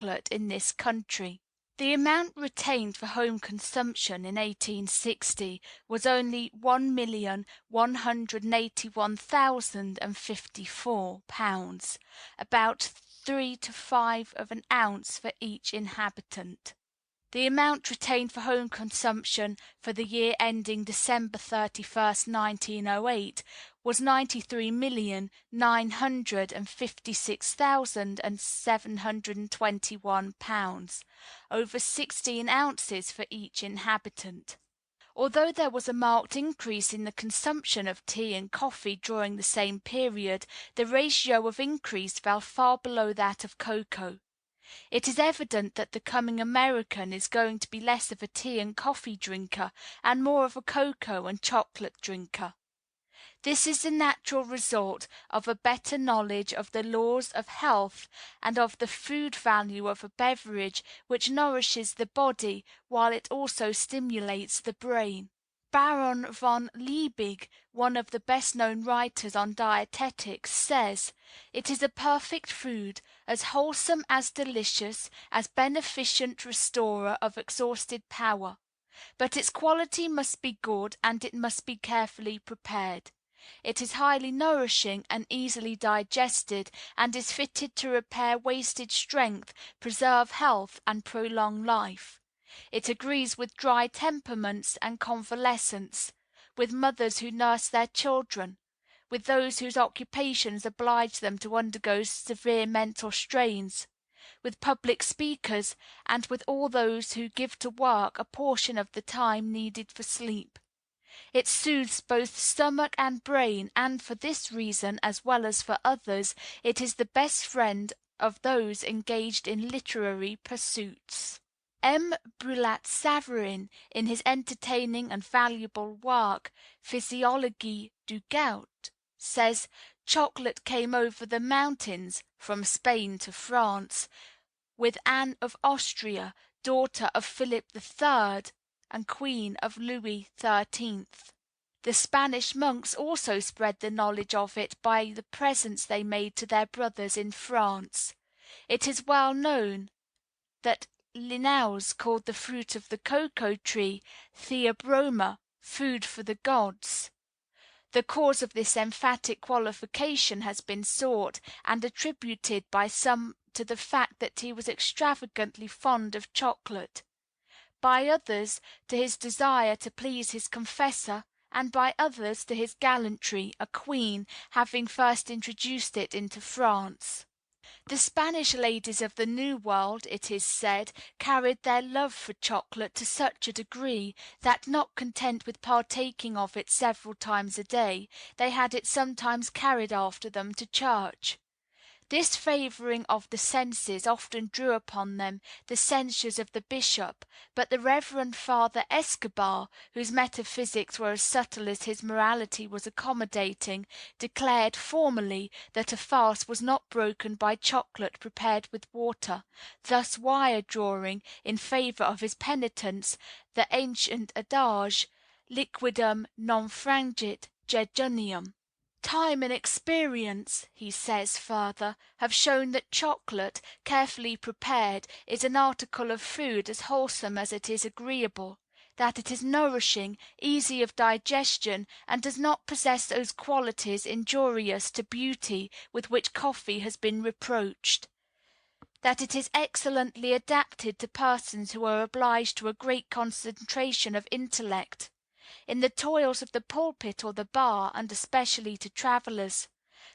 chocolate in this country. The amount retained for home consumption in 1860 was only £1,181,054, about 3 to 5 of an ounce for each inhabitant. The amount retained for home consumption for the year ending December 31st, 1908, was £93,956,721, over 16 ounces for each inhabitant. Although there was a marked increase in the consumption of tea and coffee during the same period, the ratio of increase fell far below that of cocoa. It is evident that the coming American is going to be less of a tea and coffee drinker and more of a cocoa and chocolate drinker. This is the natural result of a better knowledge of the laws of health and of the food value of a beverage which nourishes the body while it also stimulates the brain. Baron von Liebig, one of the best known writers on dietetics, says, "It is a perfect food, as wholesome as delicious, as beneficent restorer of exhausted power. But its quality must be good, and it must be carefully prepared. It is highly nourishing and easily digested, and is fitted to repair wasted strength, preserve health, and prolong life. It agrees with dry temperaments and convalescents, with mothers who nurse their children, with those whose occupations oblige them to undergo severe mental strains, with public speakers, and with all those who give to work a portion of the time needed for sleep. It soothes both stomach and brain, and for this reason, as well as for others, it is the best friend of those engaged in literary pursuits." M. Brillat-Savarin, in his entertaining and valuable work Physiologie du Gout, says, "Chocolate came over the mountains (from Spain to France) with Anne of Austria, daughter of Philip III. and queen of Louis XIII. The Spanish monks also spread the knowledge of it by the presents they made to their brothers in France. It is well known that Linnaeus called the fruit of the cocoa tree Theobroma, food for the gods. The cause of this emphatic qualification has been sought and attributed by some to the fact that he was extravagantly fond of chocolate, by others to his desire to please his confessor, and by others to his gallantry, a queen having first introduced it into France. The Spanish ladies of the New World, it is said, carried their love for chocolate to such a degree that, not content with partaking of it several times a day, they had it sometimes carried after them to church. This favoring of the senses often drew upon them the censures of the bishop, but the Reverend Father Escobar, whose metaphysics were as subtle as his morality was accommodating, declared formally that a fast was not broken by chocolate prepared with water, thus wire drawing, in favor of his penitents, the ancient adage, liquidum non frangit jejunium. Time and experience, he says further, have shown that chocolate, carefully prepared, is an article of food as wholesome as it is agreeable, that it is nourishing, easy of digestion, and does not possess those qualities injurious to beauty with which coffee has been reproached, that it is excellently adapted to persons who are obliged to a great concentration of intellect, in the toils of the pulpit or the bar, and especially to travellers;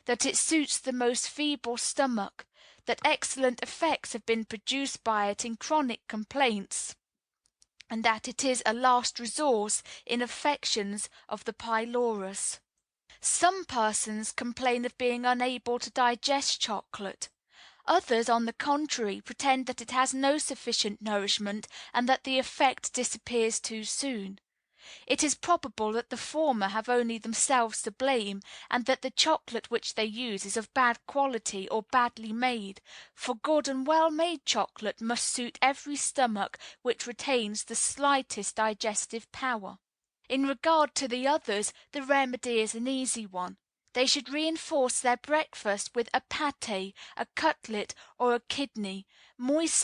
that it suits the most feeble stomach; that excellent effects have been produced by it in chronic complaints; and that it is a last resource in affections of the pylorus. Some persons complain of being unable to digest chocolate. Others, on the contrary, pretend that it has no sufficient nourishment, and that the effect disappears too soon. It is probable that the former have only themselves to blame, and that the chocolate which they use is of bad quality or badly made, for good and well made chocolate must suit every stomach which retains the slightest digestive power. In regard to the others, the remedy is an easy one. They should reinforce their breakfast with a pâté, a cutlet, or a kidney, moisten